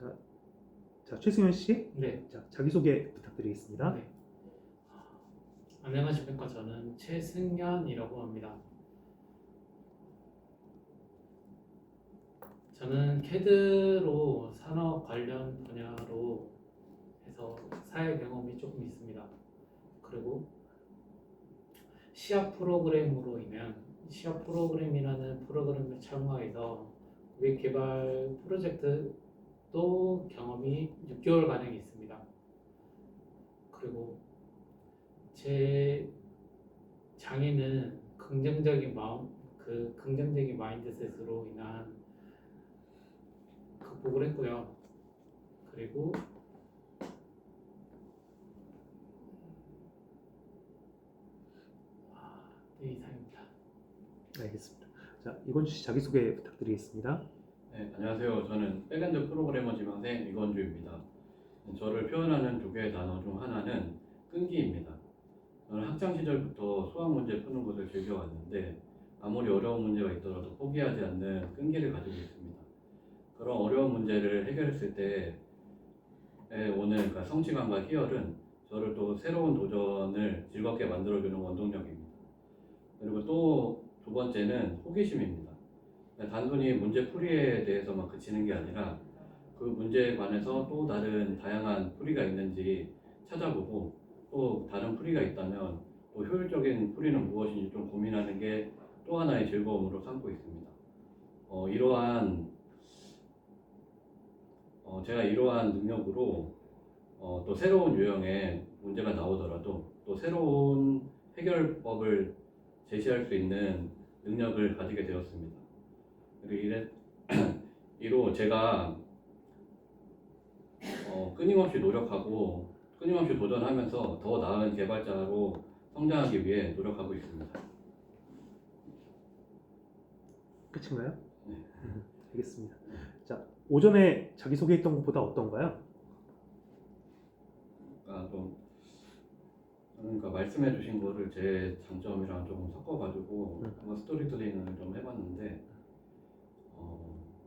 자, 최승현 씨, 네. 자, 자기소개 부탁드리겠습니다. 네. 안녕하십니까. 저는 최승현이라고 합니다. 저는 CAD로 산업 관련 분야로 해서 사회 경험이 조금 있습니다. 그리고 시합 프로그램이라는 프로그램을 참가해서 웹 개발 프로젝트도 경험이 6개월가량 있습니다. 그리고 제 장애는 긍정적인 마인드셋으로 인한 극복을 했고요. 그리고 네, 이상입니다. 알겠습니다. 자, 이건주 씨 자기소개 부탁드리겠습니다. 네, 안녕하세요. 저는 백엔드 프로그래머 지망생 이건주입니다. 저를 표현하는 두 개의 단어 중 하나는 끈기입니다. 저는 학창 시절부터 수학 문제 푸는 것을 즐겨왔는데 아무리 어려운 문제가 있더라도 포기하지 않는 끈기를 가지고 있습니다. 그런 어려운 문제를 해결했을 때 오는 그러니까 성취감과 희열은 저를 또 새로운 도전을 즐겁게 만들어주는 원동력입니다. 그리고 또 두 번째는 호기심입니다. 단순히 문제 풀이에 대해서만 그치는 게 아니라 그 문제에 관해서 또 다른 다양한 풀이가 있는지 찾아보고 또 다른 풀이가 있다면 또 효율적인 풀이는 무엇인지 좀 고민하는 게 또 하나의 즐거움으로 삼고 있습니다. 제가 이러한 능력으로 또 새로운 유형의 문제가 나오더라도 또 새로운 해결법을 제시할 수 있는 능력을 가지게 되었습니다. 그리고 이로 제가 끊임없이 노력하고 끊임없이 도전하면서 더 나은 개발자로 성장하기 위해 노력하고 있습니다. 끝인가요? 네. 알겠습니다. 자, 오전에 자기소개했던 것보다 어떤가요? 그러니까 말씀해 주신 거를 제 장점이랑 조금 섞어가지고 한번 스토리텔링을 좀 해봤는데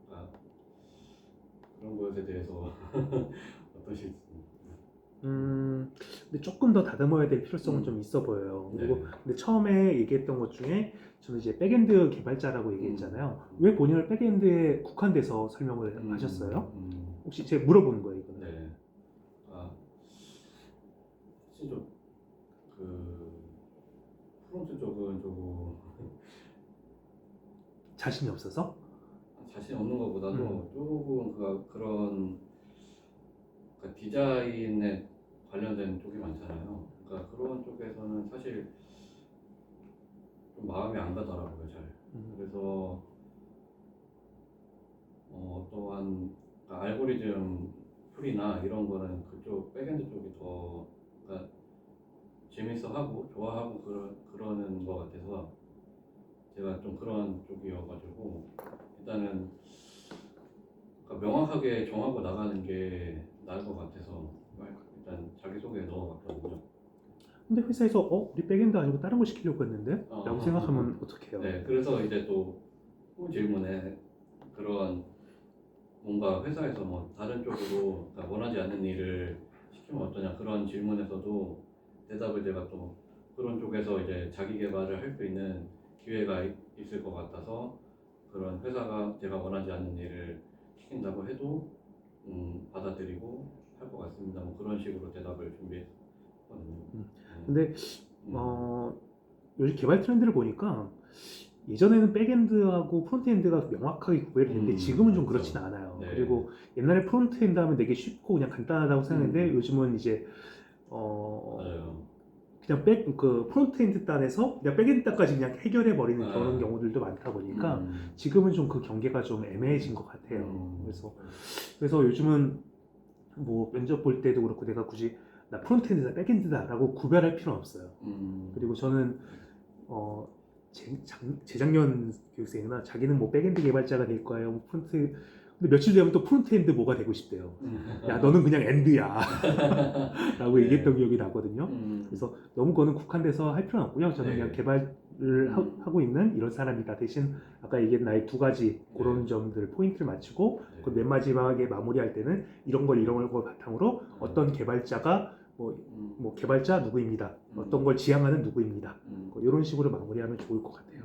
그러니까 그런 것에 대해서 어떠실지. 근데 조금 더 다듬어야 될 필요성은 좀 있어 보여요. 그리고 네. 근데 처음에 얘기했던 것 중에 저는 이제 백엔드 개발자라고 얘기했잖아요. 왜 본인을 백엔드에 국한돼서 설명을 하셨어요? 혹시 제가 물어보는 거예요, 이거는. 네. 진짜 프론트 쪽은 조금 자신이 없어서? 자신 없는 것보다도 조금 그런 그러니까 디자인에 관련된 쪽이 많잖아요. 그러니까 그런 쪽에서는 사실 좀 마음이 안 가더라고요, 잘. 그래서 또한 그러니까 알고리즘 풀이나 이런 거는 그쪽 백엔드 쪽이 더 그러니까 재밌어하고 좋아하고 그러는 것 같아서 제가 좀 그런 쪽이어가지고 일단은 그러니까 명확하게 정하고 나가는 게 나을 것 같아서 일단 자기소개에 넣어봤거든요. 근데 회사에서 우리 백엔드 아니고 다른 거 시키려고 했는데? 라고 생각하면 어떡해요? 네, 그래서 이제 또 후 질문에 그런 뭔가 회사에서 뭐 다른 쪽으로 그러니까 원하지 않는 일을 시키면 어떠냐 그런 질문에서도 대답을 제가 또 그런 쪽에서 이제 자기 개발을 할 수 있는 기회가 있을 것 같아서 그런 회사가 제가 원하지 않는 일을 시킨다고 해도 받아들이고 할 것 같습니다. 뭐 그런 식으로 대답을 준비했거든요. 근데 요즘 개발 트렌드를 보니까 예전에는 백엔드하고 프론트엔드가 명확하게 구별이 되는데 지금은 좀 그렇진 않아요. 네. 그리고 옛날에 프론트엔드 하면 되게 쉽고 그냥 간단하다고 생각했는데 요즘은 이제 맞아요. 그냥 프론트엔드 단에서 그냥 백엔드 단까지 그냥 해결해 버리는 그런 경우들도 많다 보니까 지금은 좀 그 경계가 좀 애매해진 것 같아요. 그래서 요즘은 뭐 면접 볼 때도 그렇고 내가 굳이 나 프론트엔드다 백엔드다라고 구별할 필요는 없어요. 그리고 저는 재작년 교육생이나 자기는 뭐 백엔드 개발자가 될 거예요. 뭐 프론트 근데 며칠 뒤에 또 프론트엔드 뭐가 되고 싶대요. 야 너는 그냥 엔드야 라고 얘기했던 기억이 나거든요. 그래서 너무 그거는 국한돼서 할 필요는 없고요. 저는 그냥 하고 있는 이런 사람이다. 대신 아까 얘기한 나의 두 가지 그런 점들 포인트를 맞추고 네. 그 맨 마지막에 마무리할 때는 이런 걸 바탕으로 어떤 개발자가 뭐 개발자 누구입니다. 어떤 걸 지향하는 누구입니다. 뭐 이런 식으로 마무리하면 좋을 것 같아요.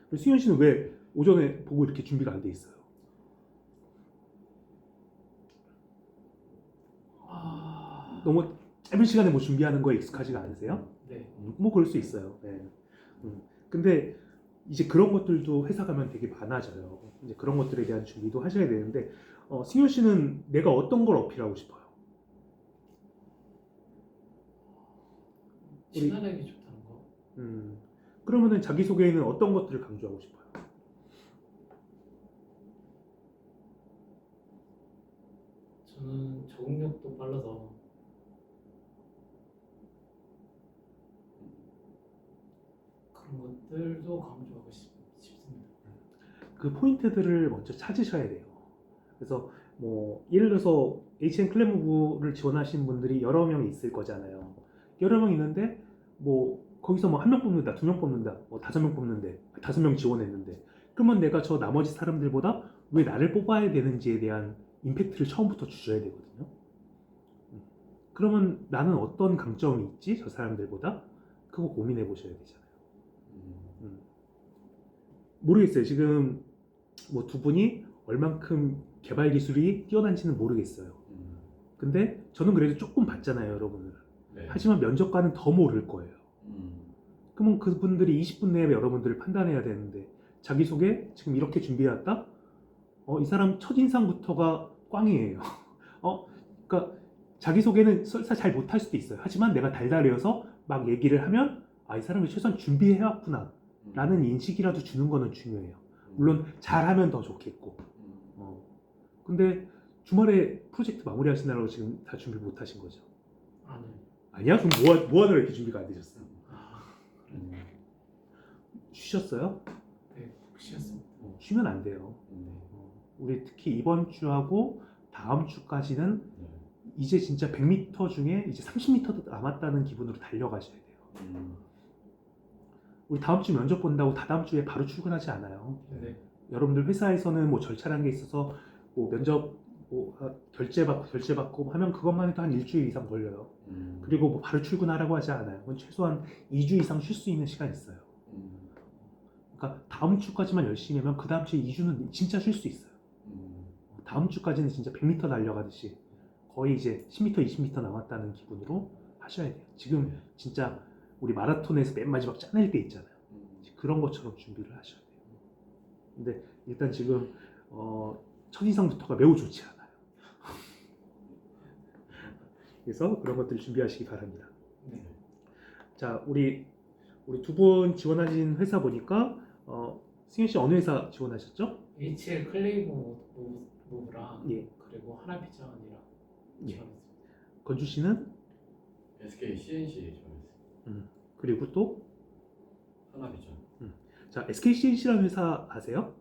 그리고 수현 씨는 왜 오전에 보고 이렇게 준비가 안 돼 있어요? 너무 짧은 시간에 뭐 준비하는 거에 익숙하지가 않으세요? 네. 뭐 그럴 수 있어요. 네. 근데 이제 그런 것들도 회사 가면 되게 많아져요. 이제 그런 것들에 대한 준비도 하셔야 되는데 승현 씨는 내가 어떤 걸 어필하고 싶어요? 우리- 친화력이 좋다는 거. 그러면은 자기소개에는 어떤 것들을 강조하고 싶어요? 저는 적응력도 빨라서 그런 것들도 강조하고 싶습니다. 그 포인트들을 먼저 찾으셔야 돼요. 그래서 뭐 예를 들어서 HN 클레모브를 지원하신 분들이 여러 명이 있을 거잖아요. 여러 명 있는데 뭐 거기서 뭐 한 명 뽑는다, 두 명 뽑는다, 뭐 5명 뽑는데 5명 지원했는데 그러면 내가 저 나머지 사람들보다 왜 나를 뽑아야 되는지에 대한 임팩트를 처음부터 주셔야 되거든요. 그러면 나는 어떤 강점이 있지 저 사람들보다 그거 고민해 보셔야 되잖아요. 모르겠어요. 지금 뭐 두 분이 얼만큼 개발 기술이 뛰어난지는 모르겠어요. 근데 저는 그래도 조금 봤잖아요, 여러분을. 네. 하지만 면접관은 더 모를 거예요. 그러면 그분들이 20분 내에 여러분들을 판단해야 되는데 자기소개 지금 이렇게 준비해왔다? 이 사람 첫인상부터가 꽝이에요. 그러니까 자기소개는 설사 잘 못할 수도 있어요. 하지만 내가 달달해서 막 얘기를 하면 이 사람이 최소한 준비해왔구나 라는 인식이라도 주는 거는 중요해요. 물론 잘하면 더 좋겠고. 근데 주말에 프로젝트 마무리하시느라고 지금 다 준비 못 하신 거죠? 아니요. 아니야? 그럼 뭐 하느라 이렇게 준비가 안 되셨어요? 쉬셨어요? 네, 쉬었습니다. 쉬면 안 돼요. 우리 특히 이번 주하고 다음 주까지는 이제 진짜 100m 중에 이제 30m도 남았다는 기분으로 달려가셔야 돼요. 우리 다음 주 면접 본다고 다다음 주에 바로 출근하지 않아요. 네. 여러분들 회사에서는 뭐 절차라는 게 있어서 뭐 면접 뭐 결제받고 하면 그것만 해도 한 일주일 이상 걸려요. 그리고 뭐 바로 출근하라고 하지 않아요. 그건 최소한 2주 이상 쉴 수 있는 시간이 있어요. 그러니까 다음 주까지만 열심히 하면 그 다음 주에 2주는 진짜 쉴 수 있어요. 다음 주까지는 진짜 100m 달려가듯이 거의 이제 10m, 20m 남았다는 기분으로 하셔야 돼요. 지금 진짜 우리 마라톤에서 맨 마지막 짜낼 때 있잖아요. 그런 것처럼 준비를 하셔야 돼요. 근데 일단 지금 첫인상부터가 매우 좋지 않아요. 그래서 그런 것들 준비하시기 바랍니다. 네. 자, 우리 두 분 지원하신 회사 보니까 승현 씨 어느 회사 지원하셨죠? HL 클레이모브랑 예. 그리고 하나피자원이랑 예. 지원했습니다. 건주 씨는 SK CNC 좋아했어요. 그리고 또 하나비전. 자, SK CNC라는 회사 아세요?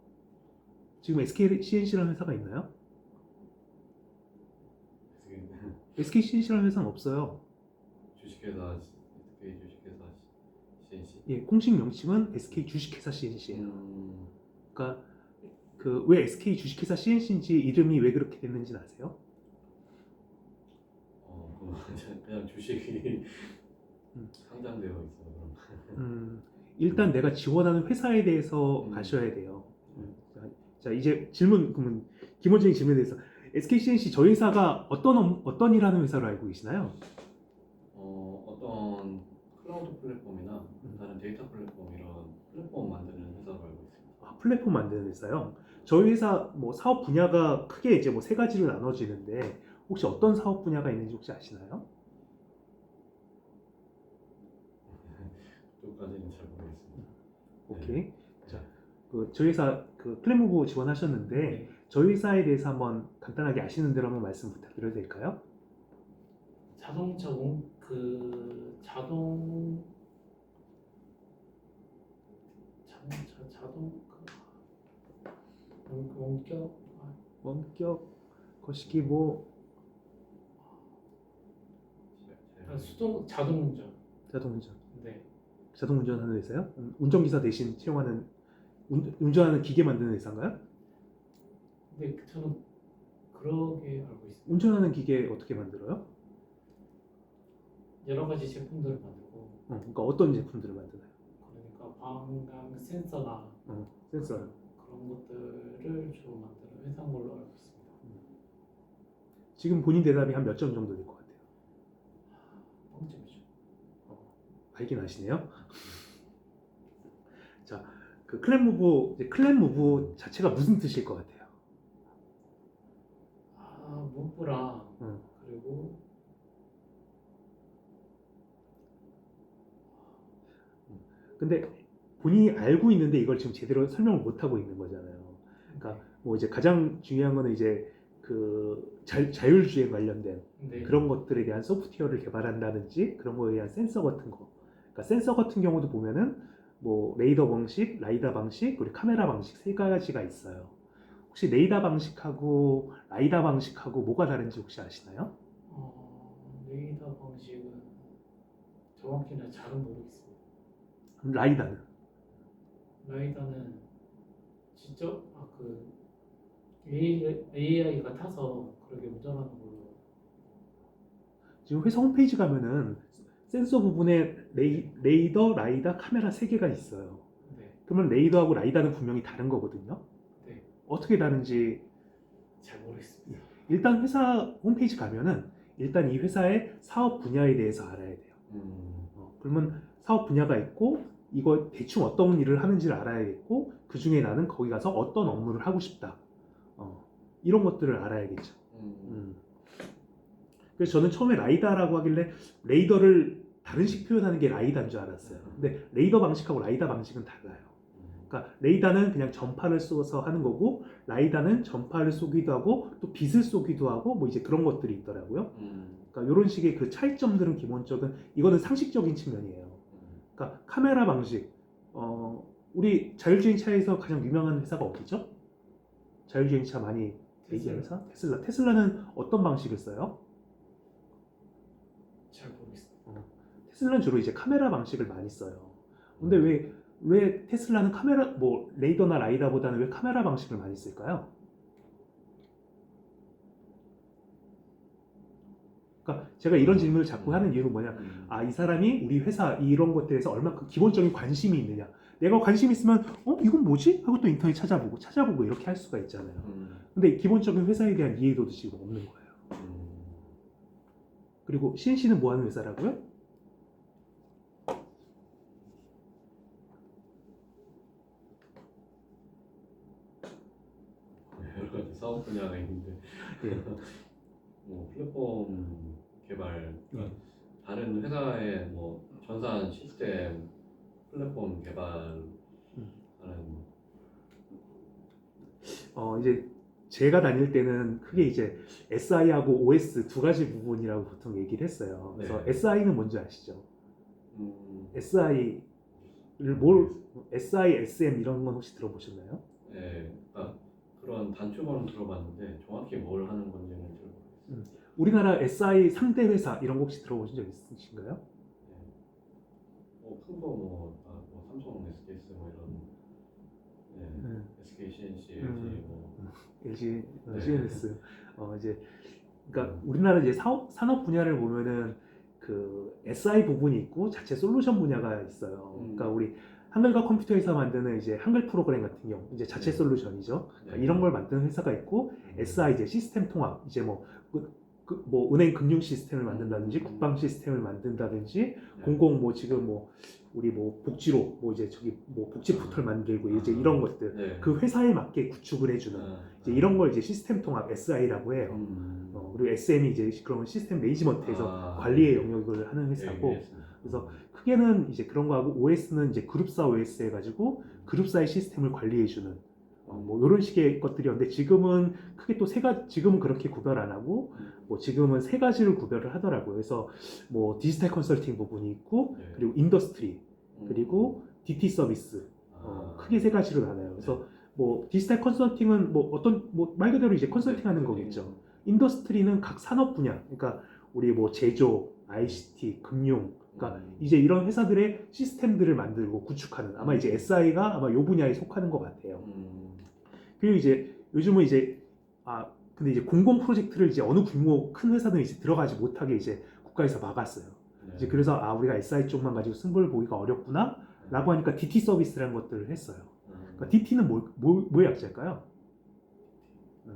지금 SK CNC라는 회사가 있나요? SK CNC라는 회사는 없어요. 주식회사 SK 주식회사 CNC. 예, 공식 명칭은 SK 주식회사 CNC예요. 그러니까 그 왜 SK 주식회사 CNC인지 이름이 왜 그렇게 됐는지는 아세요? 그냥 주식이 상장되어 있어요. 그럼. 일단 내가 지원하는 회사에 대해서 아셔야 돼요. 자, 이제 질문 그러면 기본적인 질문에 대해서 SK CNC 저희 회사가 어떤 일하는 회사로 알고 계시나요? 어떤 클라우드 플랫폼이나 다른 데이터 플랫폼 이런 플랫폼 만드는 회사로 알고 있습니다. 플랫폼 만드는 회사요. 저희 회사 뭐 사업 분야가 크게 이제 뭐 세 가지로 나눠지는데 혹시 어떤 사업 분야가 있는지 혹시 아시나요? 그쪽까지는 잘 모르겠습니다. 오케이. 자, 저희 회사 그 클레모브 지원하셨는데 네. 저희 회사에 대해서 한번 간단하게 아시는 대로 한번 말씀 부탁드려도 될까요? 자동차 원격 거시기 뭐 자동운전. 자동운전. 네. 자동 운전하는 회사요? 운전기사 대신 채용하는 운전하는 기계 만드는 회사인가요? 근데 저는 그러게 알고 있습니다. 운전하는 기계 어떻게 만들어요? 여러 가지 제품들을 만들고 그러니까 어떤 제품들을 만드나요? 그러니까 방광 센서나 센서. 그런 것들을 주로 만드는 회사인 걸로 알고 있습니다. 지금 본인 대답이 한 몇 점 정도 될 것 같아요? 빵점이죠. 알긴 아시네요. 자, 그 클랜무브 자체가 무슨 뜻일 것 같아요? 무브랑 응. 그리고 근데 본인이 알고 있는데 이걸 지금 제대로 설명을 못 하고 있는 거잖아요. 그러니까 뭐 이제 가장 중요한 거는 이제 그 자율주행 관련된 네. 그런 것들에 대한 소프트웨어를 개발한다든지 그런 거에 대한 센서 같은 거. 그러니까 센서 같은 경우도 보면은 뭐 레이더 방식, 라이다 방식, 그리고 카메라 방식 세 가지가 있어요. 혹시 레이더 방식하고 라이다 방식하고 뭐가 다른지 혹시 아시나요? 레이더 방식은 정확히는 잘은 모르겠습니다. 라이다는 라이다는 직접 그 AI가 타서 그렇게 운전하는 걸로. 지금 회사 홈페이지 가면은 센서 부분에 레이더, 라이다, 카메라 세 개가 있어요. 네. 그러면 레이더하고 라이다는 분명히 다른 거거든요. 네. 어떻게 다른지 잘 모르겠습니다. 일단 회사 홈페이지 가면은 일단 이 회사의 사업 분야에 대해서 알아야 돼요. 그러면 사업 분야가 있고 이거 대충 어떤 일을 하는지를 알아야겠고 그 중에 나는 거기 가서 어떤 업무를 하고 싶다. 이런 것들을 알아야겠죠. 그래서 저는 처음에 라이다라고 하길래 레이더를 다른 식 표현하는 게 라이다인 줄 알았어요. 근데 레이더 방식하고 라이다 방식은 달라요. 그러니까 레이다는 그냥 전파를 쏘서 하는 거고 라이다는 전파를 쏘기도 하고 또 빛을 쏘기도 하고 뭐 이제 그런 것들이 있더라고요. 그러니까 이런 식의 그 차이점들은 기본적인 이거는 상식적인 측면이에요. 그러니까 카메라 방식 우리 자율주행차에서 가장 유명한 회사가 어디죠? 자율주행차 많이 얘기하는 회사? 테슬라. 테슬라는 어떤 방식을 써요? 잘 모르겠습니다. 테슬라는 주로 이제 카메라 방식을 많이 써요. 근데 왜 테슬라는 카메라 뭐 레이더나 라이다보다는 왜 카메라 방식을 많이 쓸까요? 그러니까 제가 이런 질문을 자꾸 하는 이유는 뭐냐? 이 사람이 우리 회사 이런 것들에 대해서 얼마큼 기본적인 관심이 있느냐? 내가 관심 있으면 이건 뭐지? 하고 또 인터넷 찾아보고 이렇게 할 수가 있잖아요. 근데 기본적인 회사에 대한 이해도도 지금 없는 거예요. 그리고 CNC는 뭐 하는 회사라고요? 여러 가지 사업 분야가 있는데 예. 뭐 플랫폼 개발, 다른 회사의 뭐 전산 시스템 플랫폼 개발하는 이제 제가 다닐 때는 크게 이제 SI하고 OS 두 가지 부분이라고 보통 얘기를 했어요. 그래서 네. SI는 뭔지 아시죠? SI, SM 이런 건 혹시 들어보셨나요? 네, 그런 단축은 들어봤는데 정확히 뭘 하는 건지는 잘 모르겠어요. 우리나라 SI 3대 회사 이런 거 혹시 들어보신 적 있으신가요? 큰거 뭐 삼성, SKS 뭐 이런, SK, CNC, LG LG, 네. CNS. 이제 그러니까 우리나라 이제 산업 분야를 보면은 그 SI 부분이 있고 자체 솔루션 분야가 있어요. 그러니까 우리 한글과 컴퓨터에서 만드는 이제 한글 프로그램 같은 경우 이제 자체 네. 솔루션이죠. 네. 이런 걸 만드는 회사가 있고 SI 이제 시스템 통합 이제 뭐 은행 금융 시스템을 만든다든지 국방 시스템을 만든다든지 공공 뭐 지금 뭐 우리 뭐 복지로 뭐 이제 저기 뭐 복지 포털 만들고 이제 이런 것들 네. 그 회사에 맞게 구축을 해주는 이제 이런 걸 이제 시스템 통합 SI라고 해요. 그리고 SM이 이제 그런 시스템 매니지먼트에서 관리의 영역을 하는 회사고 그래서 크게는 이제 그런 거하고 OS는 이제 그룹사 OS 해가지고 그룹사의 시스템을 관리해주는 뭐 이런 식의 것들이었는데 지금은 크게 또 지금은 그렇게 구별 안 하고 뭐 지금은 세 가지를 구별을 하더라고요. 그래서 뭐 디지털 컨설팅 부분이 있고 그리고 인더스트리 그리고 DT 서비스 크게 세 가지로 나눠요. 그래서 뭐 디지털 컨설팅은 뭐 어떤 뭐 말 그대로 이제 컨설팅하는 거겠죠. 인더스트리는 각 산업 분야, 그러니까 우리 뭐 제조, ICT, 금융, 그러니까 이제 이런 회사들의 시스템들을 만들고 구축하는 아마 이제 SI가 아마 요 분야에 속하는 것 같아요. 그리고 이제 요즘은 이제 근데 이제 공공 프로젝트를 이제 어느 규모 큰 회사들은 이제 들어가지 못하게 이제 국가에서 막았어요. 네. 이제 그래서 우리가 SI 쪽만 가지고 승부를 보기가 어렵구나라고 하니까 DT 서비스라는 것들을 했어요. 그러니까 DT는 뭐의 약자일까요?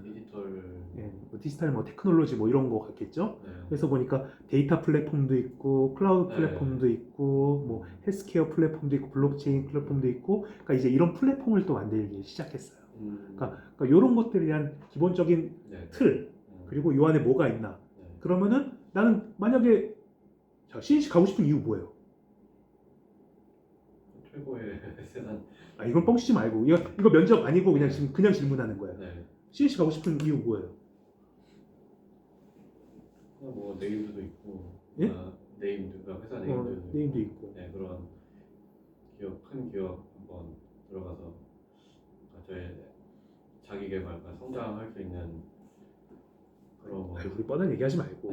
디지털. 예, 뭐 디지털 뭐 테크놀로지 뭐 이런 거 같겠죠. 네. 그래서 보니까 데이터 플랫폼도 있고 클라우드 플랫폼도 있고 뭐 헬스케어 플랫폼도 있고 블록체인 플랫폼도 있고 그러니까 이제 이런 플랫폼을 또 만들기 시작했어요. 그러니까 이런 것들에 대한 기본적인 네. 틀 그리고 이 안에 뭐가 있나 네. 그러면은 나는 만약에 자, CNC 가고 싶은 이유 뭐예요? 최고의 세상. 이건 뻥치지 말고 이거 면접 아니고 그냥 지금 그냥 질문하는 거예요. 네. CNC 가고 싶은 이유 뭐예요? 뭐 네임드도 있고. 예? 네임드가 회사 네임드도 네임도 있고. 네, 그런 큰 기업 한번 들어가서 저의 자기 개발과 성장할 수 있는 그런 뭐. 우리 뻔한 얘기하지 말고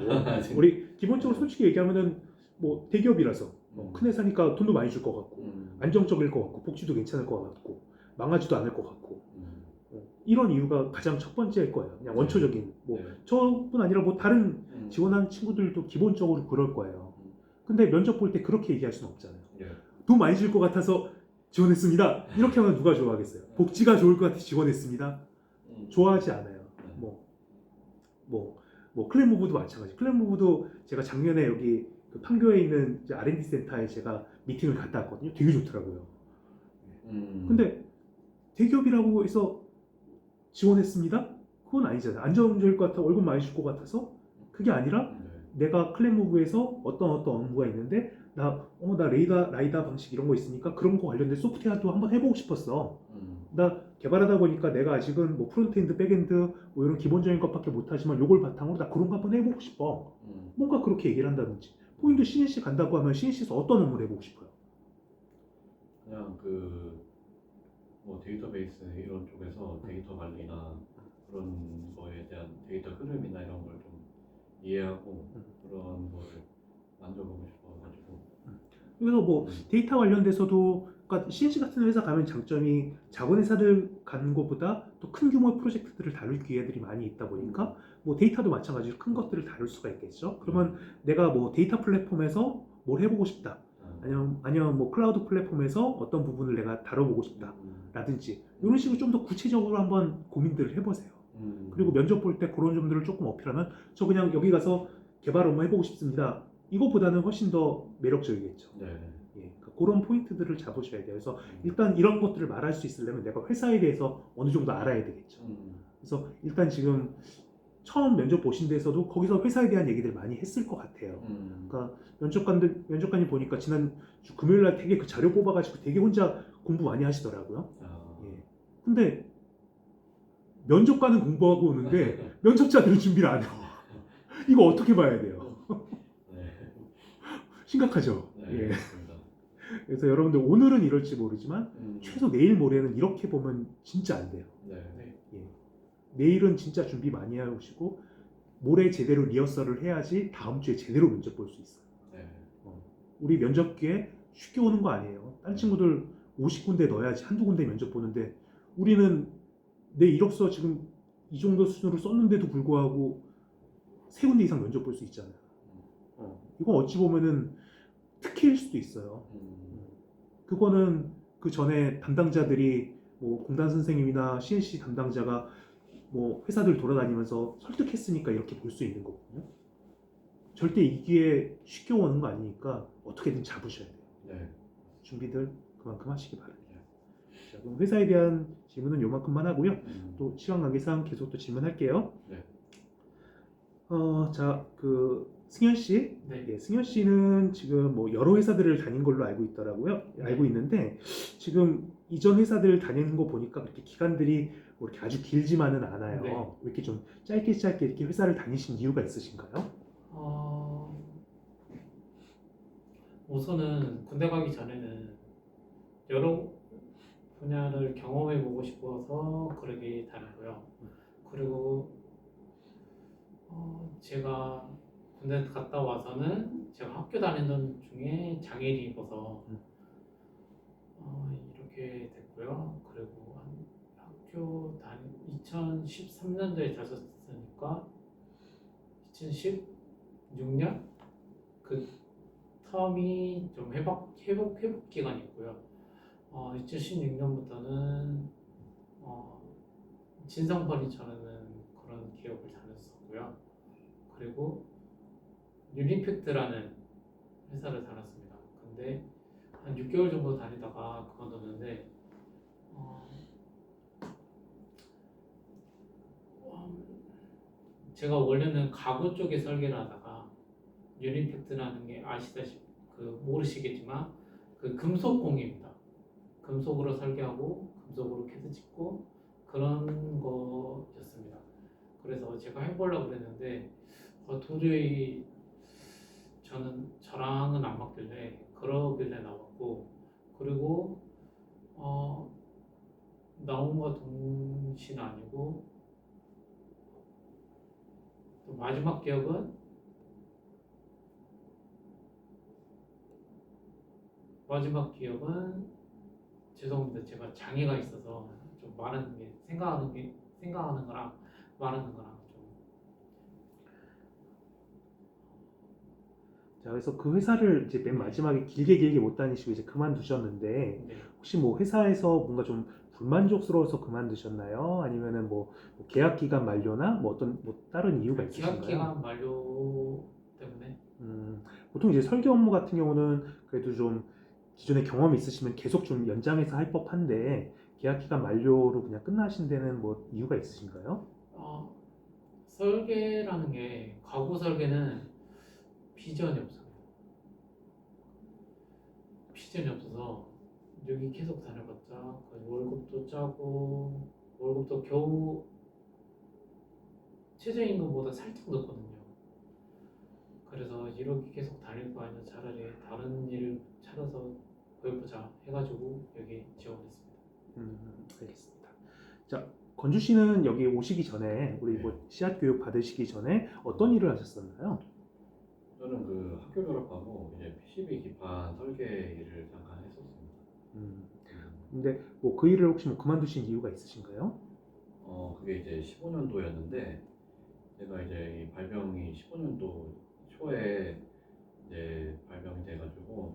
우리 기본적으로 솔직히 얘기하면은 뭐 대기업이라서 큰 회사니까 돈도 많이 줄 것 같고 안정적일 것 같고 복지도 괜찮을 것 같고 망하지도 않을 것 같고 이런 이유가 가장 첫 번째일 거예요. 그냥 원초적인 뭐 네. 저뿐 아니라 뭐 다른 지원하는 친구들도 기본적으로 그럴 거예요. 근데 면접 볼 때 그렇게 얘기할 수는 없잖아요. 네. 돈 많이 줄 것 같아서 지원했습니다. 이렇게 하면 누가 좋아하겠어요? 복지가 좋을 것 같아서 지원했습니다. 좋아하지 않아요. 뭐 클랜모브도 마찬가지. 클랜모브도 제가 작년에 여기 그 판교에 있는 이제 R&D 센터에 제가 미팅을 갔다 왔거든요. 되게 좋더라고요. 근데 대기업이라고 해서 지원했습니다? 그건 아니잖아요. 안정적일 것 같아, 월급 많이 줄 것 같아서 그게 아니라 내가 클랜모브에서 어떤 업무가 있는데 나 라이다 방식 이런 거 있으니까 그런 거 관련된 소프트웨어도 한번 해보고 싶었어. 나 개발하다 보니까 내가 아직은 뭐 프론트엔드, 백엔드 뭐 이런 기본적인 것밖에 못하지만 요걸 바탕으로 나 그런 거 한번 해보고 싶어. 뭔가 그렇게 얘기를 한다든지. 본인도 CNC 간다고 하면 CNC에서 어떤 업무를 해보고 싶어요? 그냥 뭐 데이터베이스 이런 쪽에서 데이터 관리나 그런 거에 대한 데이터 흐름이나 이런 걸 좀 이해하고 그런 거를 만져보고 싶어가지고. 그래서 뭐 데이터 관련돼서도 그러니까 CNC 같은 회사 가면 장점이 작은 회사들 가는 것보다 또 큰 규모의 프로젝트들을 다룰 기회들이 많이 있다 보니까 뭐 데이터도 마찬가지로 큰 것들을 다룰 수가 있겠죠. 그러면 내가 뭐 데이터 플랫폼에서 뭘 해보고 싶다. 아니면 뭐 클라우드 플랫폼에서 어떤 부분을 내가 다뤄보고 싶다. 라든지 이런 식으로 좀 더 구체적으로 한번 고민들을 해보세요. 그리고 면접 볼 때 그런 점들을 조금 어필하면 저 그냥 여기 가서 개발 업무 해보고 싶습니다. 이거보다는 훨씬 더 매력적이겠죠. 네. 예, 그러니까 그런 포인트들을 잡으셔야 돼요. 그래서 일단 이런 것들을 말할 수 있으려면 내가 회사에 대해서 어느 정도 알아야 되겠죠. 그래서 일단 지금 처음 면접 보신 데서도 거기서 회사에 대한 얘기들 많이 했을 것 같아요. 그러니까 면접관님 보니까 지난 주 금요일 날 되게 그 자료 뽑아가지고 되게 혼자 공부 많이 하시더라고요. 예. 근데 면접관은 공부하고 오는데 면접자들은 준비를 안 해요. 이거 어떻게 봐야 돼요? 네. 심각하죠. 네. 예. 맞습니다. 그래서 여러분들 오늘은 이럴지 모르지만 최소 내일 모레는 이렇게 보면 진짜 안 돼요. 네. 예. 내일은 진짜 준비 많이 하시고 모레 제대로 리허설을 해야지 다음 주에 제대로 면접 볼 수 있어요. 네. 우리 면접 기회 쉽게 오는 거 아니에요. 딴 친구들 50군데 넣어야지 한두 군데 면접 보는데 우리는 내 이력서 지금 이 정도 수준으로 썼는데도 불구하고 3군데 이상 면접 볼 수 있잖아요. 이건 어찌 보면은 특혜일 수도 있어요. 그거는 그 전에 담당자들이 뭐 공단 선생님이나 CNC 담당자가 뭐 회사들 돌아다니면서 설득했으니까 이렇게 볼 수 있는 거거든요. 절대 이 기회 쉽게 오는 거 아니니까 어떻게든 잡으셔야 돼요. 네. 준비들 그만큼 하시기 바랍니다. 자, 그럼 회사에 대한 질문은 요만큼만 하고요. 또 시간 관계상 계속 또 질문할게요. 네. 자, 승현 씨, 네. 예, 승현 씨는 지금 뭐 여러 회사들을 다닌 걸로 알고 있더라고요. 알고 있는데 지금 이전 회사들 다니는 거 보니까 그렇게 기간들이 뭐 이렇게 아주 길지만은 않아요. 네. 왜 이렇게 좀 짧게 이렇게 회사를 다니신 이유가 있으신가요? 우선은 군대 가기 전에는 여러 분야를 경험해보고 싶어서 그러게 다녔고요. 그리고 제가 군대 갔다 와서는 제가 학교 다니던 중에 장애를 입어서 이렇게 됐고요. 그리고 학교 2013년도에 다녔으니까 2016년 그 텀이 좀 회복 기간이었고요. 2016년부터는 진성 퍼니처라는 그런 기업을 다녔었고요. 그리고 유니팩트라는 회사를 다녔습니다. 근데 한 6개월 정도 다니다가 그만뒀는데 제가 원래는 가구 쪽에 설계를 하다가 유니팩트라는 게 아시다시피 모르시겠지만 그 금속 공예입니다. 금속으로 설계하고 금속으로 캐드 찍고 그런 거였습니다. 그래서 제가 해보려고 그랬는데 도저히 저랑은 안 맞길래 그러길래 나왔고, 그리고 나온과 동시는 아니고 또 마지막 기억은 죄송합니다. 제가 장애가 있어서 좀 말하는 게 생각하는 거랑 말하는 거랑 좀. 자, 그래서 그 회사를 이제 맨 마지막에 길게 못 다니시고 이제 그만두셨는데 네. 혹시 뭐 회사에서 뭔가 좀 불만족스러워서 그만두셨나요? 아니면은 뭐 계약 기간 만료나 뭐 어떤 뭐 다른 이유가 계약 있으신가요? 기간 만료 때문에. 보통 이제 설계 업무 같은 경우는 그래도 좀 기존에 경험이 있으시면 계속 좀 연장해서 할 법한데 계약 기간 만료로 그냥 끝나신 데는 뭐 이유가 있으신가요? 설계라는 게 가구 설계는 비전이 없어요. 비전이 없어서 여기 계속 다녀봤자 월급도 짜고 월급도 겨우 최저임금보다 살짝 높거든요. 그래서 이렇게 계속 다닐 거 아니라 차라리 다른 일을 찾아서 해보자 해가지고 여기 지원했습니다. 알겠습니다. 자, 건주 씨는 여기 오시기 전에 우리 네. 뭐 씨앗 교육 받으시기 전에 어떤 일을 하셨었나요? 저는 그 학교 졸업하고 이제 PCB 기판 설계 일을 잠깐 했었습니다. 근데 뭐 그 일을 혹시 뭐 그만두신 이유가 있으신가요? 그게 이제 15년도였는데 제가 이제 이 발병이 15년도 초에 이제 발병이 돼가지고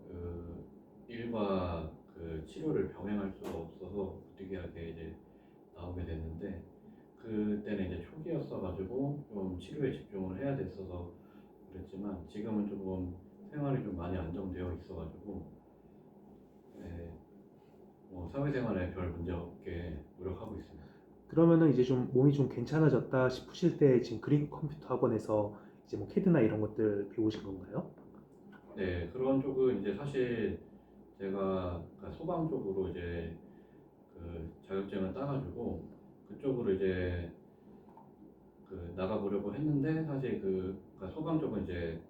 그 일과 그 치료를 병행할 수가 없어서 부득이하게 이제 나오게 됐는데 그때는 이제 초기였어가지고 좀 치료에 집중을 해야 됐어서 그랬지만 지금은 조금 생활이 좀 많이 안정되어 있어가지고 뭐 사회생활에 별 문제 없게 노력하고 있습니다. 그러면은 이제 좀 몸이 좀 괜찮아졌다 싶으실 때 지금 그린 컴퓨터 학원에서 이제 뭐 캐드나 이런 것들 배우신 건가요? 네, 그런 쪽은 이제 사실 제가 그러니까 소방 쪽으로 이제 그 자격증을 따가지고 그쪽으로 이제 그 나가보려고 했는데 사실 그러니까 소방 쪽은 이제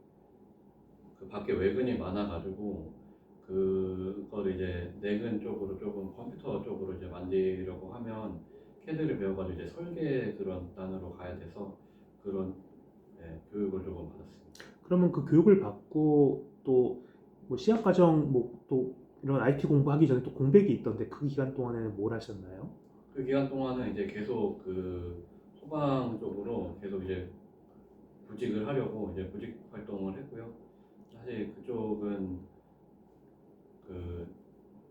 그 밖에 외근이 많아가지고 그걸 이제 내근 쪽으로 조금 컴퓨터 쪽으로 이제 만들려고 하면 캐드를 배워가지고 이제 설계 그런 단으로 가야 돼서 그런 교육을 조금 받았습니다. 그러면 그 교육을 받고 또 뭐 시험 과정 뭐 또 이런 IT 공부하기 전에 또 공백이 있던데 그 기간 동안에는 뭘 하셨나요? 그 기간 동안은 이제 계속 그 소방 쪽으로 계속 이제 구직을 하려고 이제 구직 활동을 했고요. 사실 그쪽은 그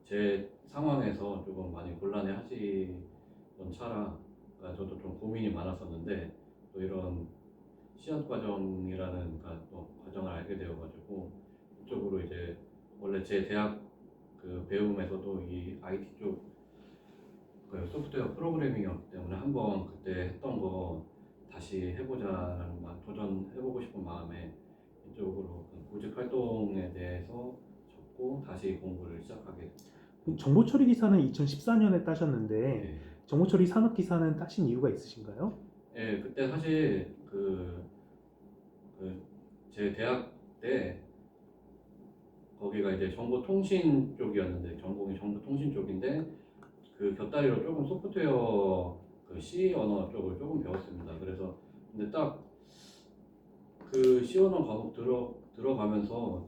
제 상황에서 조금 많이 곤란해 하시던 차라 그러니까 저도 좀 고민이 많았었는데 또 이런 시험 과정이라는 그러니까 또 과정을 알게 되어가지고 이쪽으로 이제 원래 제 대학 그 배움에서도 이 IT 쪽 그 소프트웨어 프로그래밍이었기 때문에 한번 그때 했던 거 다시 해보자라는 도전해보고 싶은 마음에 이쪽으로 그 구직 활동에 대해서 접고 다시 공부를 시작하게 됐습니다. 정보처리 기사는 2014년에 따셨는데 네. 정보처리 산업 기사는 따신 이유가 있으신가요? 네, 그때 사실 제 대학 때 거기가 이제 정보통신 쪽이었는데 전공이 정보통신 쪽인데 그 곁다리로 조금 소프트웨어 그 C 언어 쪽을 조금 배웠습니다. 그래서 근데 딱 그 씌워놓은 과목 들어가면서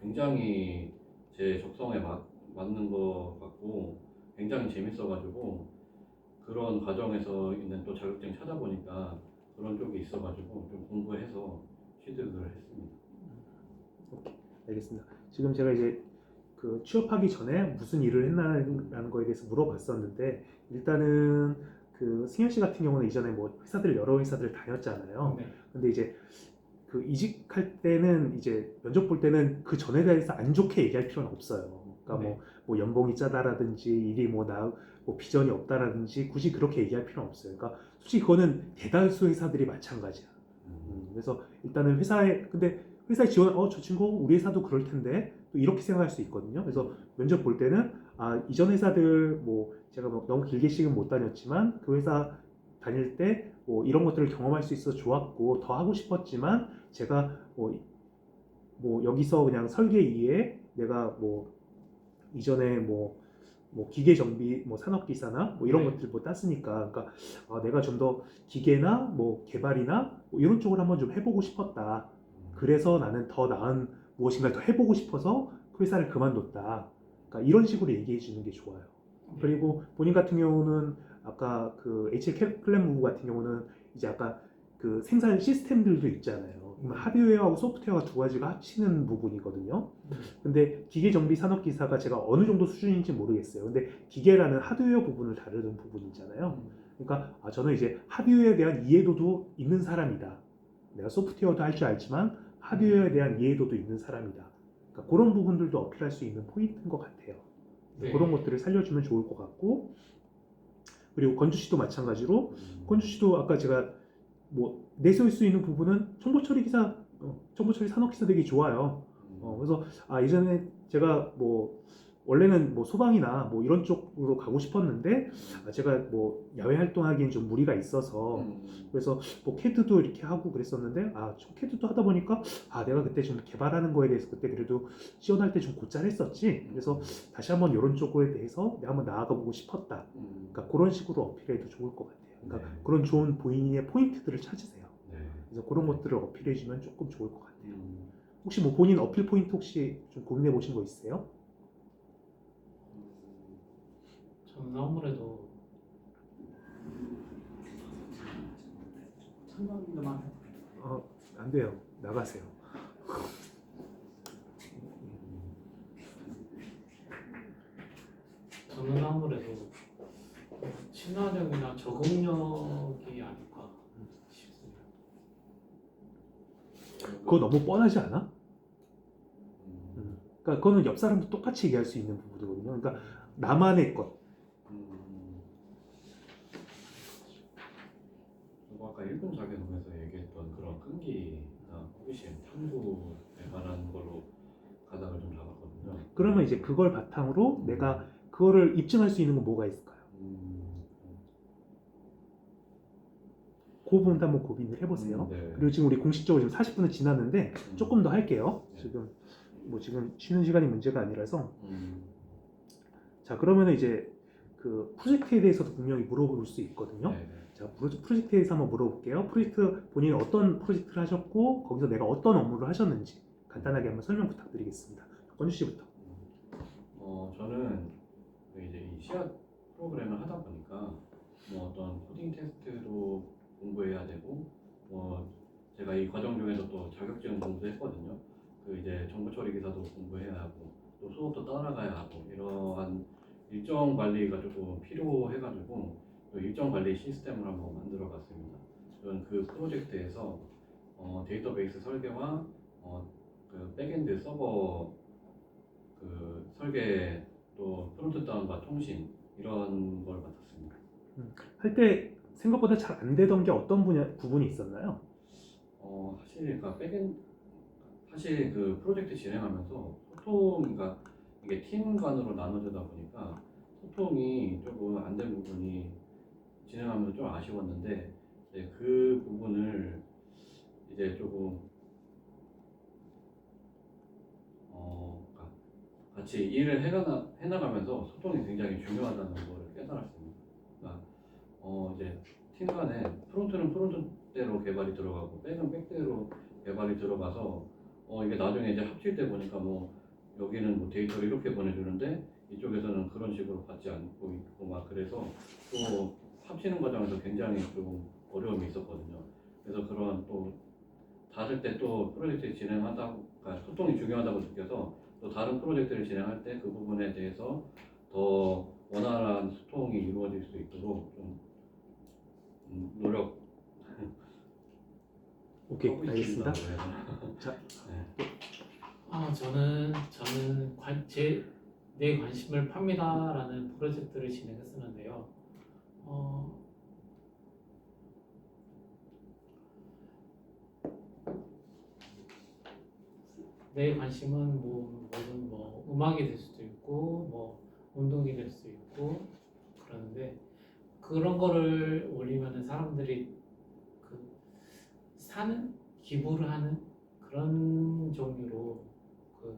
굉장히 제 적성에 맞는 것 같고 굉장히 재밌어가지고 그런 과정에서 있는 또 자격증 찾아보니까 그런 쪽이 있어가지고 좀 공부해서 취득을 했습니다. 알겠습니다. 지금 제가 이제 그 취업하기 전에 무슨 일을 했나라는 거에 대해서 물어봤었는데 일단은 그 승현 씨 같은 경우는 이전에 뭐 여러 회사들을 다녔잖아요. 네. 근데 이제 그 이직할 때는 이제 면접 볼 때는 그 전에 대해서 안 좋게 얘기할 필요는 없어요. 그러니까 네. 뭐 연봉이 짜다라든지 일이 뭐 비전이 없다라든지 굳이 그렇게 얘기할 필요는 없어요. 그러니까 솔직히 그거는 대다수 회사들이 마찬가지야. 그래서 일단은 근데 회사에 지원, 저 친구 우리 회사도 그럴 텐데 또 이렇게 생각할 수 있거든요. 그래서 면접 볼 때는 이전 회사들 뭐 제가 뭐 너무 길게씩은 못 다녔지만 그 회사 다닐 때 뭐 이런 것들을 경험할 수 있어서 좋았고 더 하고 싶었지만 제가 뭐 여기서 그냥 설계 이외에 내가 뭐 이전에 뭐 기계 정비, 뭐 산업기사나 뭐 이런 네. 것들 뭐 땄으니까, 그러니까 내가 좀 더 기계나 뭐 개발이나 뭐 이런 쪽을 한번 좀 해보고 싶었다. 그래서 나는 더 나은 무엇인가를 더 해보고 싶어서 그 회사를 그만뒀다. 그러니까 이런 식으로 얘기해 주는 게 좋아요. 그리고 본인 같은 경우는 아까 그 HL 클램 같은 경우는 이제 아까 그 생산 시스템들도 있잖아요. 하드웨어하고 소프트웨어가 두 가지가 합치는 부분이거든요. 근데 기계 정비 산업 기사가 제가 어느 정도 수준인지 모르겠어요. 근데 기계라는 하드웨어 부분을 다루는 부분이잖아요. 그러니까 저는 이제 하드웨어에 대한 이해도도 있는 사람이다. 내가 소프트웨어도 할 줄 알지만 하드웨어에 대한 이해도도 있는 사람이다. 그러니까 그런 부분들도 어필할 수 있는 포인트인 것 같아요. 네. 그런 것들을 살려주면 좋을 것 같고, 그리고 건주 씨도 마찬가지로 건주 씨도 아까 제가 뭐 내세울 수 있는 부분은 정보처리 기사, 정보처리 산업 기사 되게 좋아요. 그래서 예전에 제가 뭐 원래는 뭐 소방이나 뭐 이런 쪽으로 가고 싶었는데 제가 뭐 야외 활동하기엔 좀 무리가 있어서 그래서 뭐 캐드도 이렇게 하고 그랬었는데 캐드도 하다 보니까 내가 그때 좀 개발하는 거에 대해서 그때 그래도 지원할 때 좀 곧잘했었지. 그래서 다시 한번 이런 쪽에 대해서 내가 한번 나아가 보고 싶었다. 그러니까 그런 식으로 어필해도 좋을 것 같아요. 그러니까 네. 그런 좋은 본인의 포인트들을 찾으세요. 네. 그래서 그런 것들을 어필해주면 조금 좋을 것 같아요. 혹시 뭐 본인 어필 포인트 혹시 좀 고민해 보신 거 있어요? 저는 아무래도 안 돼요. 나가세요. 저는 아무래도 친화력이나 적응력이 아닐까 싶습니다. 그거 너무 뻔하지 않아? 그러니까 그거는 옆 사람도 똑같이 얘기할 수 있는 부분이거든요. 그러니까 나만의 것. 그리고 아까 1분 자기소개에서 얘기했던 그런 끈기나 호기심, 탐구에 관한 걸로 가닥을 좀 잡았거든요. 그러면 이제 그걸 바탕으로 내가 그거를 입증할 수 있는 건 뭐가 있을까요? 그 부분도 한번 고민을 해보세요. 네. 그리고 지금 우리 공식적으로 지금 40분은 지났는데 조금 더 할게요. 네. 지금 쉬는 시간이 문제가 아니라서. 자, 그러면 이제 그 프로젝트에 대해서도 분명히 물어볼 수 있거든요. 네. 자, 프로젝트에 대해서 한번 물어볼게요. 본인이 어떤 프로젝트를 하셨고 거기서 내가 어떤 업무를 하셨는지 간단하게 한번 설명 부탁드리겠습니다. 건주 씨부터. 저는 이제 이 시앗 프로그램을 하다 보니까 뭐 어떤 코딩 테스트도 공부해야 되고 제가 이 과정 중에서 또 자격증 공부했거든요. 그 이제 정보 처리 기사도 공부해야 하고 또 수업도 따라가야 하고 이러한 일정 관리가 조금 필요해가지고 또 일정 관리 시스템을 한번 만들어봤습니다. 저는 그 프로젝트에서 데이터베이스 설계와 그 백엔드 서버 그 설계 또 프론트 다운과 통신 이런 걸 맡았습니다. 할 때 생각보다 잘 안 되던 게 어떤 부분이 있었나요? 사실 그 프로젝트 진행하면서 그러니까 이게 팀 간으로 나눠지다 보니까 소통이 조금 안 된 부분이 진행하면서 좀 아쉬웠는데 이제 그 부분을 이제 조금 같이 일을 해나가면서 소통이 굉장히 중요하다는 걸 깨달았습니다. 그러니까 이제 팀 간에 프론트는 프론트대로 개발이 들어가고 백은 백대로 개발이 들어가서 이게 나중에 이제 합칠 때 보니까 뭐 여기는 뭐 데이터를 이렇게 보내주는데 이쪽에서는 그런 식으로 받지 않고 있고 막 그래서 또 합치는 과정에서 굉장히 좀 어려움이 있었거든요. 그래서 그런 또 다를 때 또 프로젝트 진행하다 그러니까 소통이 중요하다고 느껴서 또 다른 프로젝트를 진행할 때 그 부분에 대해서 더 원활한 소통이 이루어질 수 있도록 좀 노력 오케이, 하고 알겠습니다. 있습니다. 자, 저는 내 관심을 팝니다라는 프로젝트를 진행했었는데요. 내 관심은 뭐든 뭐 음악이 될 수도 있고 뭐 운동이 될 수도 있고 그러는데 그런 거를 올리면은 사람들이 그 사는 기부를 하는 그런 종류로 그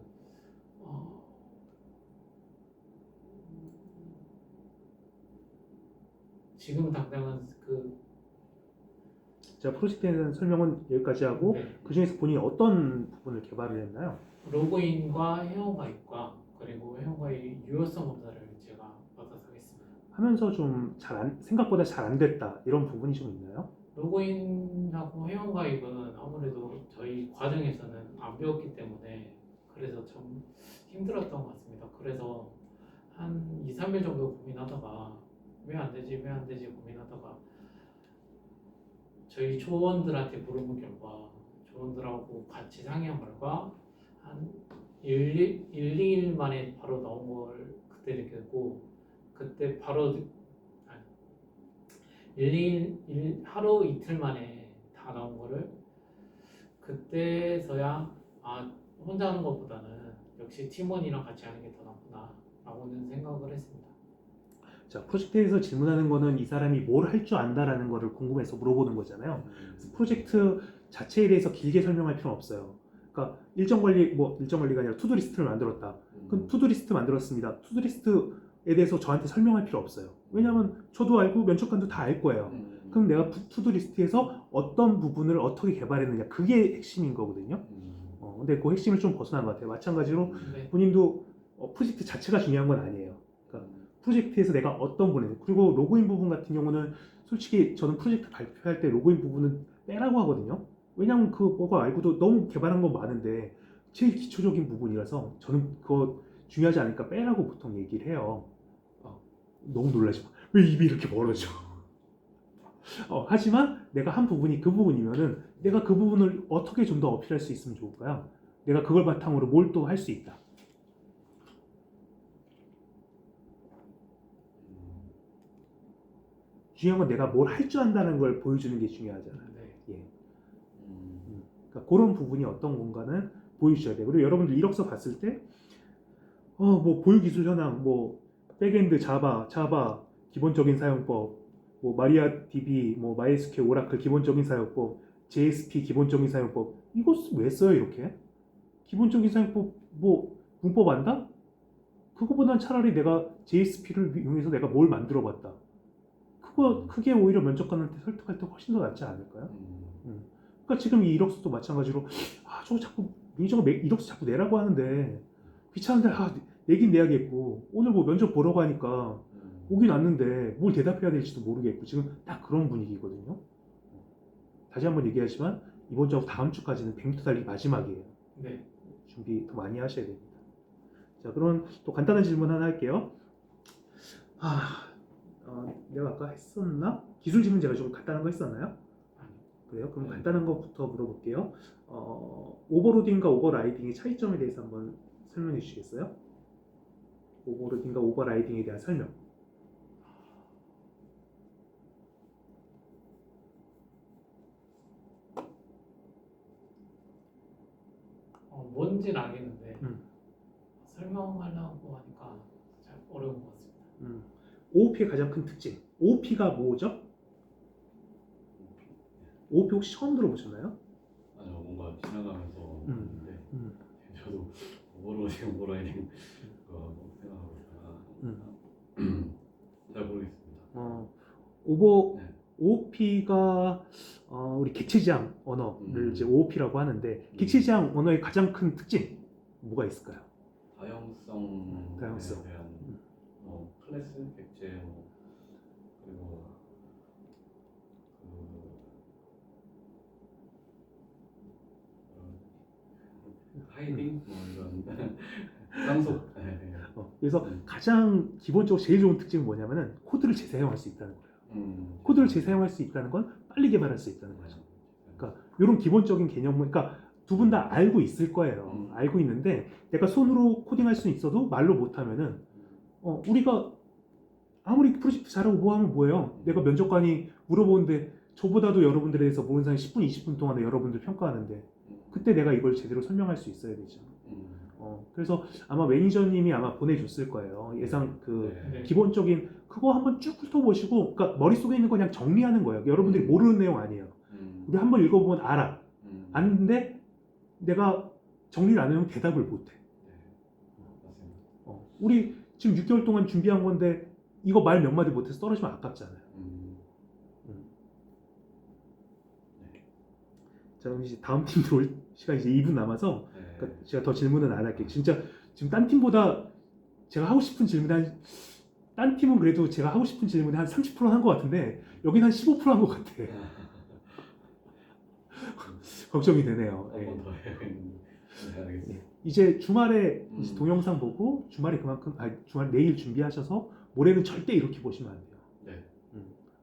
지금 당장은 자, 프로젝트에 대한 설명은 여기까지 하고 네, 그 중에서 본인이 어떤 부분을 개발을 했나요? 로그인과 회원가입과 그리고 회원가입 유효성 검사를 제가 받아서 하겠습니다. 하면서 좀 생각보다 잘 안 됐다 이런 부분이 좀 있나요? 로그인하고 회원가입은 아무래도 저희 과정에서는 안 배웠기 때문에 그래서 좀 힘들었던 것 같습니다. 그래서 한 2, 3일 정도 고민하다가 왜 안 되지 고민하다가 저희 조원들한테 물어본 결과 조원들하고 같이 상의한 결과 한 2일 만에 바로 나온 걸 그때 느꼈고 그때 바로 하루 이틀 만에 다 나온 거를 그때서야 혼자 하는 것보다는 역시 팀원이랑 같이 하는 게 더 낫구나 라고는 생각을 했습니다. 자, 프로젝트에서 질문하는 거는 이 사람이 뭘 할 줄 안다라는 거를 궁금해서 물어보는 거잖아요. 그래서 프로젝트 자체에 대해서 길게 설명할 필요는 없어요. 그러니까 일정 관리가 아니라 투두 리스트를 만들었다. 그럼 투두 리스트 만들었습니다. 투두 리스트에 대해서 저한테 설명할 필요 없어요. 왜냐하면 저도 알고 면접관도 다 알 거예요. 그럼 내가 투두 리스트에서 어떤 부분을 어떻게 개발했느냐 그게 핵심인 거거든요. 근데 그 핵심을 좀 벗어난 것 같아요. 마찬가지로 네. 본인도 프로젝트 자체가 중요한 건 아니에요. 그러니까 프로젝트에서 내가 어떤 부분 그리고 로그인 부분 같은 경우는 솔직히 저는 프로젝트 발표할 때 로그인 부분은 빼라고 하거든요. 왜냐하면 그거가 알고도 너무 개발한 건 많은데 제일 기초적인 부분이라서 저는 그거 중요하지 않으니까 빼라고 보통 얘기를 해요. 너무 놀라지 마. 왜 입이 이렇게 멀어져? 하지만 내가 한 부분이 그 부분이면은 내가 그 부분을 어떻게 좀 더 어필할 수 있으면 좋을까요? 내가 그걸 바탕으로 뭘 또 할 수 있다. 중요한 건 내가 뭘 할 줄 안다는 걸 보여주는 게 중요하잖아요. 네. 예. 그러니까 그런 부분이 어떤 건가는 보여주셔야 돼요. 그리고 여러분들 이력서 봤을 때, 뭐 보유기술 현황, 뭐 백엔드 자바 기본적인 사용법, 뭐 마리아DB, 뭐 MySQL, 오라클 기본적인 사용법, JSP 기본적인 사용법 이거 왜 써요 이렇게? 기본적인 사용법 뭐 문법 안다? 그거보단 차라리 내가 JSP를 이용해서 내가 뭘 만들어봤다. 그게 오히려 면접관한테 설득할 때 훨씬 더 낫지 않을까요? 그러니까 지금 이 이력서도 마찬가지로 저거 자꾸 민정아 이력서 자꾸 내라고 하는데 귀찮은데 내긴 내야겠고 오늘 뭐 면접 보러 가니까 오긴 왔는데 뭘 대답해야 될지도 모르겠고 지금 딱 그런 분위기거든요. 다시 한번 얘기하지만 이번 주하고 다음 주까지는 100m 달리기 마지막이에요. 네. 준비 더 많이 하셔야 됩니다. 자, 그럼 또 간단한 질문 하나 할게요. 내가 아까 했었나? 기술 질문 제가 좀 간단한 거 했었나요? 그래요? 그럼 간단한 것부터 물어볼게요. 오버로딩과 오버라이딩의 차이점에 대해서 한번 설명해 주시겠어요? 오버로딩과 오버라이딩에 대한 설명. 뭔지는 알겠는데 설명하려고 하니까 잘 어려운 것 같습니다. OOP의 가장 큰 특징. OOP가 뭐죠? OOP 혹시 처음 들어보셨나요? 아니요, 뭔가 지나가면서 봤는데 저도 오버라이딩 생각하고 잘 모르겠습니다. OOP가 우리 객체지향 언어를 이제 OOP라고 하는데 음. 객체지향 언어의 가장 큰 특징 뭐가 있을까요? 다양성에 다양성. 대한 클래스, 객체 그리고 하이딩 이런 상속. 그래서 가장 기본적으로 제일 좋은 특징은 뭐냐면은 코드를 재사용할 수 있다는 거예요. 코드를 재사용할 수 있다는 건 빨리 개발할 수 있다는 거죠. 그러니까 이런 기본적인 개념, 그러니까 두 분 다 알고 있을 거예요. 알고 있는데 내가 손으로 코딩할 수는 있어도 말로 못하면은 우리가 아무리 프로젝트 잘하고 뭐 하면 뭐예요? 내가 면접관이 물어보는데 저보다도 여러분들에 대해서 모르는 사람이 10분, 20분 동안에 여러분들 평가하는데 그때 내가 이걸 제대로 설명할 수 있어야 되죠. 그래서 아마 매니저님이 아마 보내줬을 거예요. 예상 네. 기본적인 그거 한번 쭉 훑어보시고, 그러니까 머릿속에 있는 거 그냥 정리하는 거예요. 여러분들이 모르는 내용 아니에요. 우리 한번 읽어보면 알아. 아는데 내가 정리를 안 하면 대답을 못해. 우리 지금 6개월 동안 준비한 건데 이거 말 몇 마디 못해서 떨어지면 아깝잖아요. 자, 그럼 이제 다음 팀 들어올 시간 이제 2분 남아서 그러니까 제가 더 질문은 안 할게요. 진짜 지금 딴 팀보다 제가 하고 싶은 질문 딴 팀은 그래도 제가 하고 싶은 질문이 한 30% 한 것 같은데 여기는 한 15% 한 것 같아. 걱정이 되네요. 예. 한번 더 해야겠는데. 네, 알겠습니다. 예. 이제 주말에 이제 동영상 보고 주말에 그만큼 주말 내일 준비하셔서 모레는 절대 이렇게 보시면 안 돼요. 네.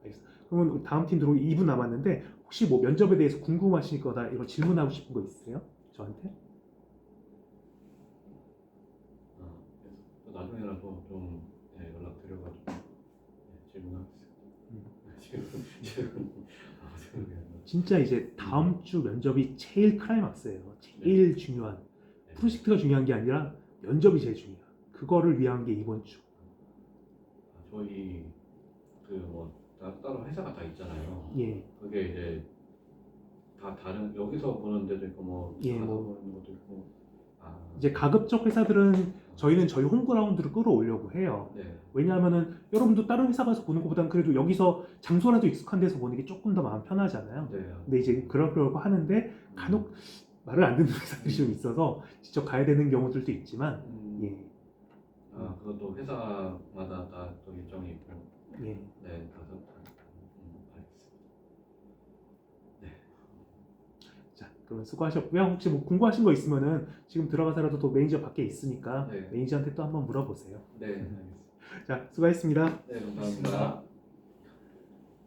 알겠습니다. 그러면 다음 팀 들어오기 2분 남았는데 혹시 뭐 면접에 대해서 궁금하신 거나 이런 질문하고 싶은 거 있으세요? 저한테? 그래서 나중에라도 좀 연락드려가지고 질문하겠습니다. 진짜 이제 다음 주 면접이 제일 클라이막스예요. 제일 중요한 프로젝트가 중요한 게 아니라 면접이 제일 중요해요. 그거를 위한 게 이번 주. 저희 따로 회사가 다 있잖아요. 예. 그게 이제 다 다른 여기서 보는 데도 있고 가서 보는 것도 있고. 이제 가급적 회사들은 저희는 저희 홈그라운드를 끌어오려고 해요. 네. 왜냐하면은 여러분도 다른 회사 가서 보는 것보다는 그래도 여기서 장소라도 익숙한 데서 보는 게 조금 더 마음 편하잖아요. 네. 근데 이제 그러려고 하는데 간혹 말을 안 듣는 회사들이 좀 있어서 직접 가야 되는 경우들도 있지만 예. 그것도 회사마다 다 또 일정이 있고. 예. 네, 가서 알겠습니다. 네. 자, 그러면 수고하셨고요. 혹시 뭐 궁금하신 거 있으면은 지금 들어가서라도 또 매니저 밖에 있으니까 네. 매니저한테 또 한번 물어보세요. 네, 알겠습니다. 자, 수고하셨습니다. 네, 감사합니다.